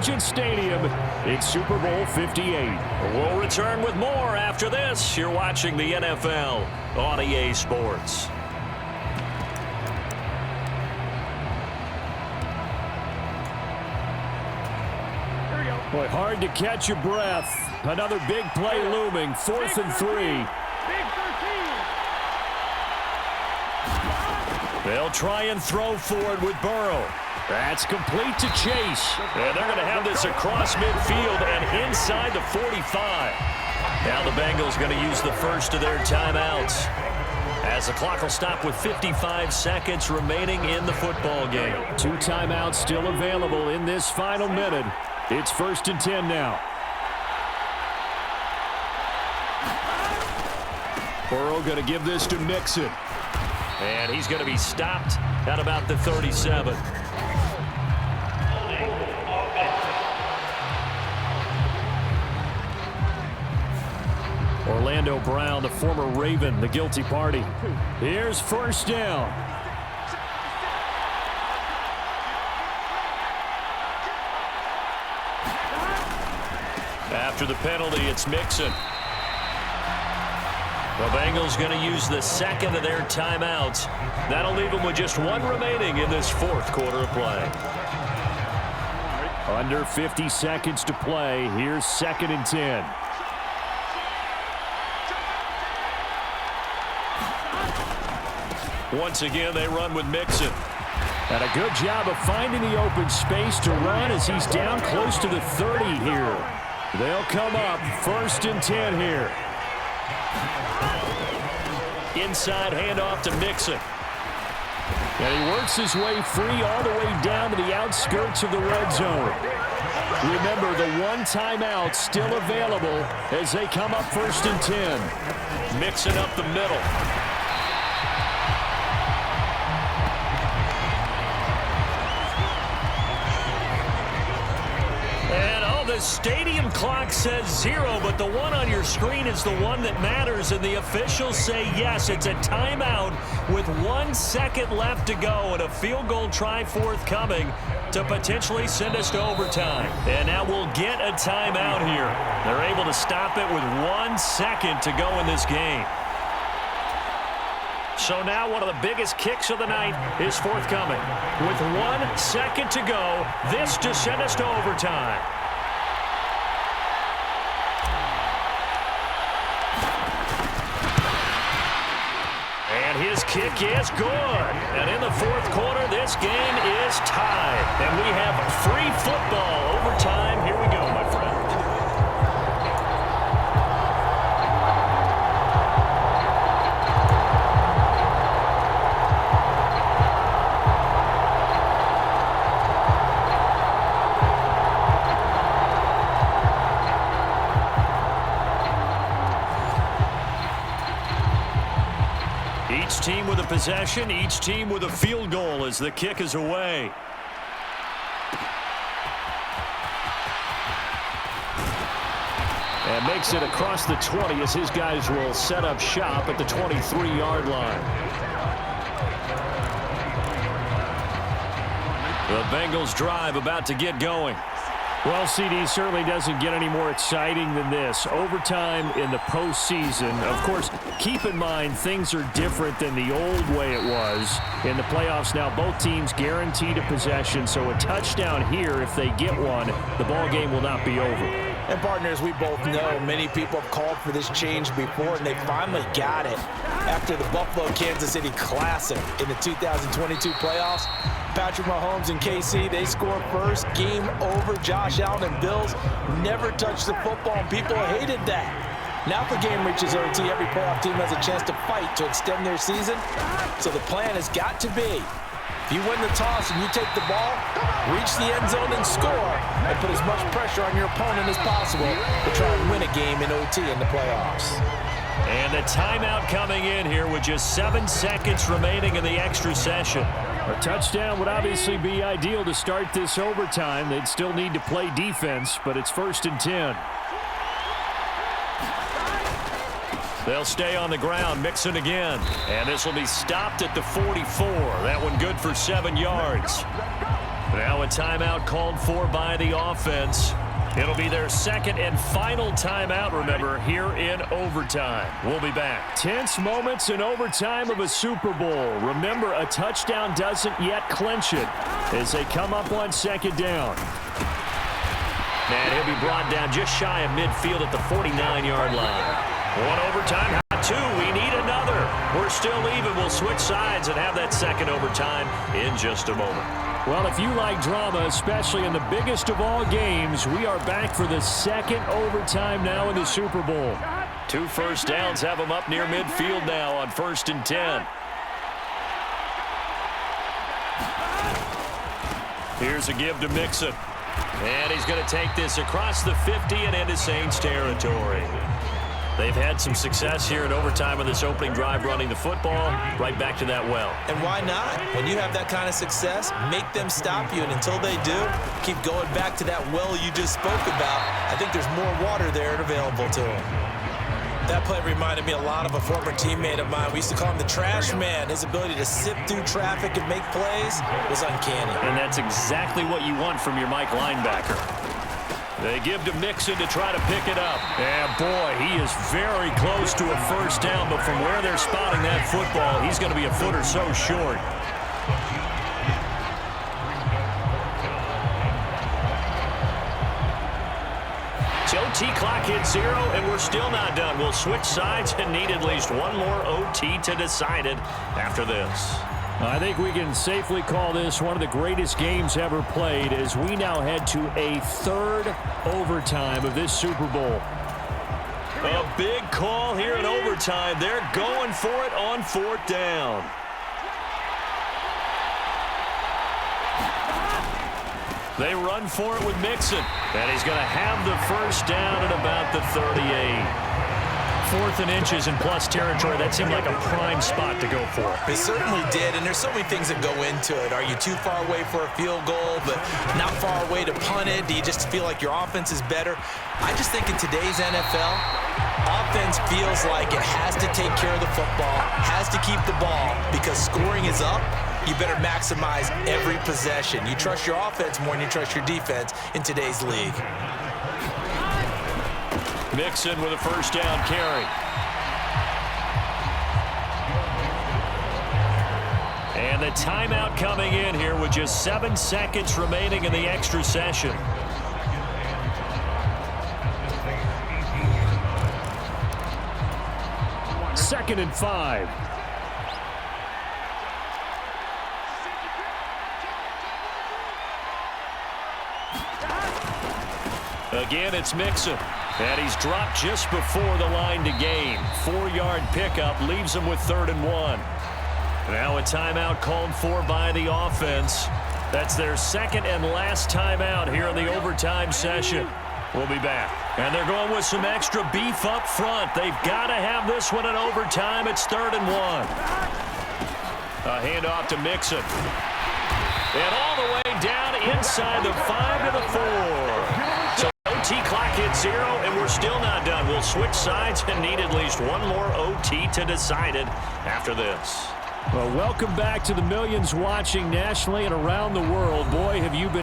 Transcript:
Allegiant Stadium in Super Bowl 58. We'll return with more after this. You're watching the NFL on EA Sports. Boy, hard to catch your breath. Another big play looming. 4th and 3. They'll try and throw forward with Burrow. That's complete to Chase. And they're going to have this across midfield and inside the 45. Now the Bengals going to use the first of their timeouts, as the clock will stop with 55 seconds remaining in the football game. 2 timeouts still available in this final minute. It's 1st and 10 now. Burrow going to give this to Mixon. And he's going to be stopped at about the 37. Orlando Brown, the former Raven, the guilty party. Here's 1st down. After the penalty, it's Mixon. The Bengals going to use the second of their timeouts. That'll leave them with just 1 remaining in this 4th quarter of play. Under 50 seconds to play. Here's 2nd and 10. Once again, they run with Mixon. And a good job of finding the open space to run as he's down close to the 30 here. They'll come up 1st and 10 here. Inside handoff to Mixon. And he works his way free all the way down to the outskirts of the red zone. Remember, the 1 timeout still available as they come up 1st and 10. Mixon up the middle. The stadium clock says 0, but the one on your screen is the one that matters, and the officials say yes, it's a timeout with 1 second left to go and a field goal try forthcoming to potentially send us to overtime. And now we'll get a timeout here. They're able to stop it with 1 second to go in this game. So now one of the biggest kicks of the night is forthcoming. With 1 second to go, this to send us to overtime. His kick is good. And in the 4th quarter, this game is tied. And we have free football overtime. Here we go, my friend. Each team with a possession, each team with a field goal as the kick is away. And makes it across the 20 as his guys will set up shop at the 23-yard line. The Bengals drive about to get going. Well, CD, certainly doesn't get any more exciting than this. Overtime in the postseason. Of course, keep in mind things are different than the old way it was. In the playoffs now, both teams guaranteed a possession, so a touchdown here, if they get one, the ball game will not be over. And partners, we both know many people have called for this change before, and they finally got it after the Buffalo-Kansas City Classic in the 2022 playoffs. Patrick Mahomes and KC, they score first. Game over. Josh Allen and Bills never touched the football, and people hated that. Now if the game reaches OT, every playoff team has a chance to fight to extend their season. So the plan has got to be, if you win the toss and you take the ball, reach the end zone and score, and put as much pressure on your opponent as possible to try and win a game in OT in the playoffs. And the timeout coming in here with just 7 seconds remaining in the extra session. A touchdown would obviously be ideal to start this overtime. They'd still need to play defense, but it's 1st and 10. They'll stay on the ground, Mixon again. And this will be stopped at the 44. That one good for 7 yards. Now a timeout called for by the offense. It'll be their second and final timeout, remember, here in overtime. We'll be back. Tense moments in overtime of a Super Bowl. Remember, a touchdown doesn't yet clinch it as they come up on second down. And he'll be brought down just shy of midfield at the 49-yard line. One overtime, not two. We need another. We're still even. We'll switch sides and have that second overtime in just a moment. Well, if you like drama, especially in the biggest of all games, we are back for the second overtime now in the Super Bowl. 2 first downs have them up near midfield now on 1st and 10. Here's a give to Mixon. And he's going to take this across the 50 and into Saints territory. They've had some success here in overtime of this opening drive running the football. Right back to that well. And why not? When you have that kind of success, make them stop you. And until they do, keep going back to that well you just spoke about. I think there's more water there available to them. That play reminded me a lot of a former teammate of mine. We used to call him the trash man. His ability to sift through traffic and make plays was uncanny. And that's exactly what you want from your Mike linebacker. They give to Mixon to try to pick it up. And boy, he is very close to a first down, but from where they're spotting that football, he's going to be a foot or so short. OT clock hits 0, and we're still not done. We'll switch sides and need at least one more OT to decide it after this. I think we can safely call this one of the greatest games ever played as we now head to a third overtime of this Super Bowl. A big call here in overtime. They're going for it on 4th down. They run for it with Mixon. And he's going to have the first down at about the 38. 4th and inches in plus territory. That seemed like a prime spot to go for. It certainly did, and there's so many things that go into it. Are you too far away for a field goal, but not far away to punt it? Do you just feel like your offense is better? I just think in today's NFL, offense feels like it has to take care of the football, has to keep the ball, because scoring is up. You better maximize every possession. You trust your offense more than you trust your defense in today's league. Mixon with a first down carry. And the timeout coming in here with just 7 seconds remaining in the extra session. Second and 5. Again, it's Mixon. And he's dropped just before the line to gain. 4-yard pickup leaves him with 3rd and 1. Now a timeout called for by the offense. That's their second and last timeout here in the overtime session. We'll be back. And they're going with some extra beef up front. They've got to have this one in overtime. It's 3rd and 1. A handoff to Mixon. And all the way down inside the 5 to the 4. So OT clock hits 0, and we're still not done. We'll switch sides and need at least one more OT to decide it after this. Well, welcome back to the millions watching nationally and around the world. Boy, have you been